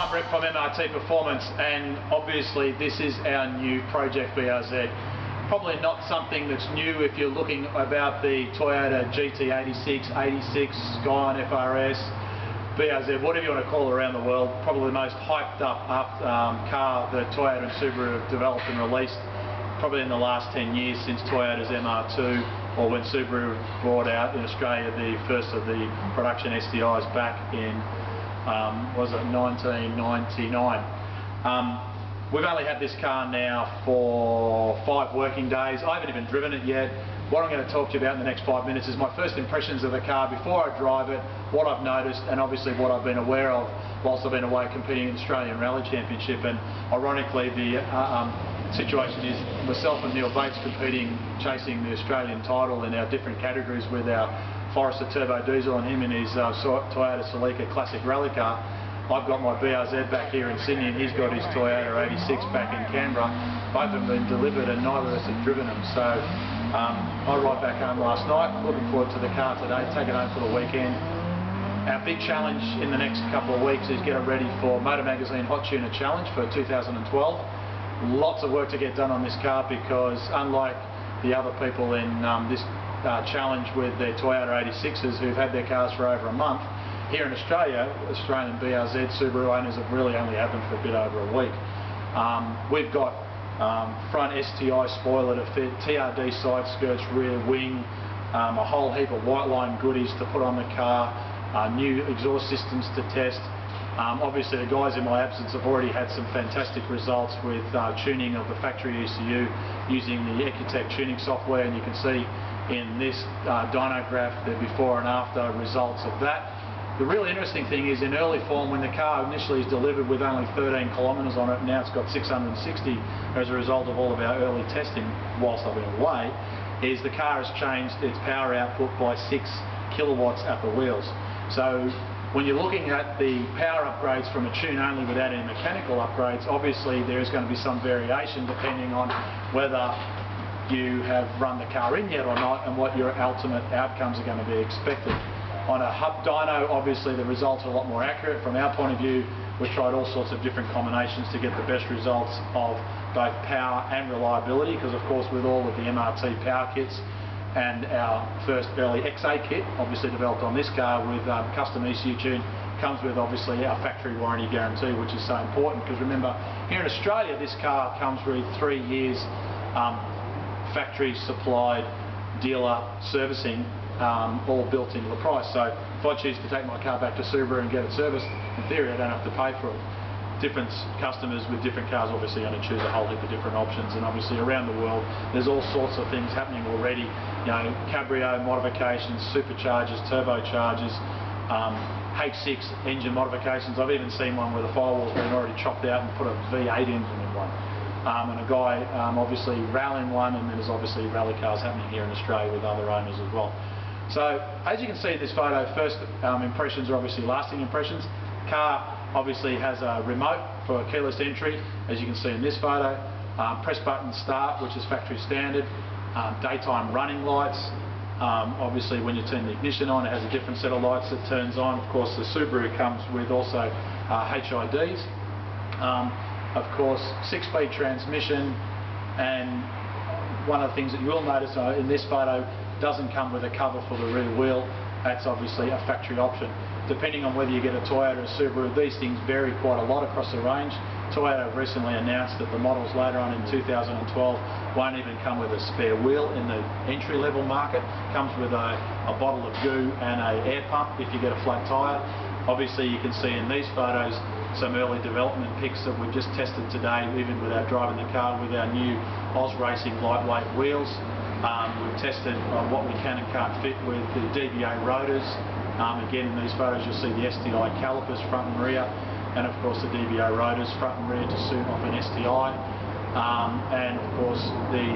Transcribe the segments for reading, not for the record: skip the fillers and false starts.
Mark Brett from MRT Performance, and obviously this is our new project BRZ. Probably not something that's new if you're looking about the Toyota GT86, 86, Scion FRS, BRZ, whatever you want to call it around the world. Probably the most hyped up car that Toyota and Subaru have developed and released probably in the last 10 years since Toyota's MR2, or when Subaru brought out in Australia the first of the production STIs back in was it 1999. We've only had this car now for 5 working days. I haven't even driven it yet. What I'm going to talk to you about in the next 5 minutes is my first impressions of the car before I drive it, what I've noticed, and obviously what I've been aware of whilst I've been away competing in the Australian Rally Championship. And ironically, the situation is myself and Neil Bates competing, chasing the Australian title in our different categories with our Forester Turbo Diesel and him in his Toyota Celica Classic Rally car. I've got my BRZ back here in Sydney and he's got his Toyota 86 back in Canberra. Both of them have been delivered and neither of us have driven them. So I ride back home last night, looking forward to the car today, take it home for the weekend. Our big challenge in the next couple of weeks is get it ready for Motor Magazine Hot Tuner Challenge for 2012. Lots of work to get done on this car because unlike the other people in this challenge with their Toyota 86s who've had their cars for over a month, here in Australia, Australian BRZ Subaru owners have really only had them for a bit over a week. We've got front STI spoiler to fit, TRD side skirts, rear wing, a whole heap of white line goodies to put on the car, new exhaust systems to test. Obviously the guys in my absence have already had some fantastic results with tuning of the factory ECU using the Ecutech tuning software, and you can see in this dyno graph the before and after results of that. The really interesting thing is in early form, when the car initially is delivered with only 13 kilometres on it, now it's got 660 as a result of all of our early testing whilst I've been away, is the car has changed its power output by 6 kilowatts at the wheels. So when you're looking at the power upgrades from a tune only without any mechanical upgrades, obviously there is going to be some variation depending on whether you have run the car in yet or not and what your ultimate outcomes are going to be expected. On a hub dyno, obviously the results are a lot more accurate. From our point of view, we've tried all sorts of different combinations to get the best results of both power and reliability, because of course with all of the MRT power kits and our first early XA kit, obviously developed on this car with custom ECU tune, comes with obviously our factory warranty guarantee, which is so important because remember, here in Australia this car comes with 3 years factory supplied dealer servicing all built into the price. So if I choose to take my car back to Subaru and get it serviced, in theory I don't have to pay for it. Different customers with different cars obviously are going to choose a whole heap of different options, and obviously around the world there's all sorts of things happening already. You know, cabrio modifications, superchargers, turbochargers, H6 engine modifications. I've even seen one where the firewall's been already chopped out and put a V8 engine in one. And a guy obviously rallying one, and then there's obviously rally cars happening here in Australia with other owners as well. So as you can see in this photo, first impressions are obviously lasting impressions. Car obviously has a remote for keyless entry, as you can see in this photo. Press button start, which is factory standard. Daytime running lights. Obviously when you turn the ignition on, it has a different set of lights that turns on. Of course the Subaru comes with also HIDs. Of course 6-speed transmission, and one of the things that you will notice in this photo doesn't come with a cover for the rear wheel. That's obviously a factory option. Depending on whether you get a Toyota or Subaru, these things vary quite a lot across the range. Toyota have recently announced that the models later on in 2012 won't even come with a spare wheel in the entry-level market. Comes with a bottle of goo and an air pump if you get a flat tyre. Obviously you can see in these photos some early development pics that we've just tested today, even without driving the car, with our new Oz Racing lightweight wheels. We've tested what we can and can't fit with the DBA rotors. Again in these photos you'll see the STI calipers front and rear, and of course the DBA rotors front and rear to suit off an STI, and of course the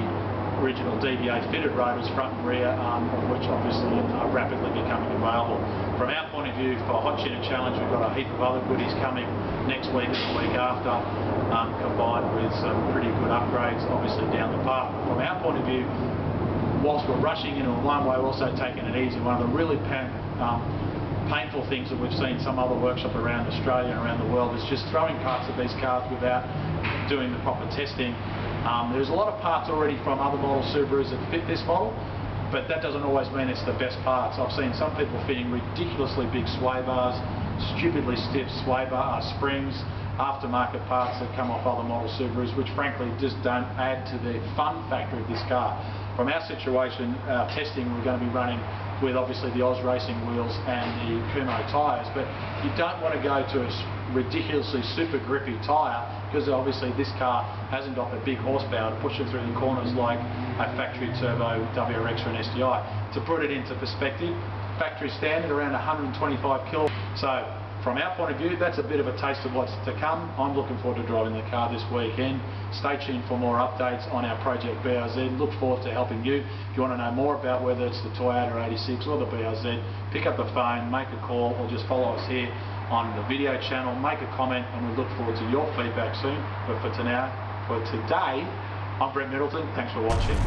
original DBA fitted rotors front and rear, of which obviously are rapidly becoming available. From our point of view for Hot Tuner Challenge, we've got a heap of other goodies coming next week and the week after, combined with some pretty good upgrades obviously down the path. From our point of view, whilst we're rushing into one way, we're also taking it easy. One of the really painful things that we've seen some other workshop around Australia and around the world is just throwing parts of these cars without doing the proper testing. There's a lot of parts already from other model Subarus that fit this model, but that doesn't always mean it's the best parts. I've seen some people fitting ridiculously big sway bars, stupidly stiff sway bar springs, aftermarket parts that come off other model Subarus, which frankly just don't add to the fun factor of this car. From our situation, our testing, we're going to be running with obviously the Oz Racing wheels and the Kumho tyres, but you don't want to go to a ridiculously super grippy tyre, because obviously this car hasn't got the big horsepower to push it through the corners like a factory turbo WRX or an STI. To put it into perspective, factory standard around 125 kilo. So from our point of view, that's a bit of a taste of what's to come. I'm looking forward to driving the car this weekend. Stay tuned for more updates on our Project BRZ. Look forward to helping you. If you want to know more about whether it's the Toyota 86 or the BRZ, pick up the phone, make a call, or just follow us here on the video channel. Make a comment, and we look forward to your feedback soon. But for today, I'm Brett Middleton. Thanks for watching.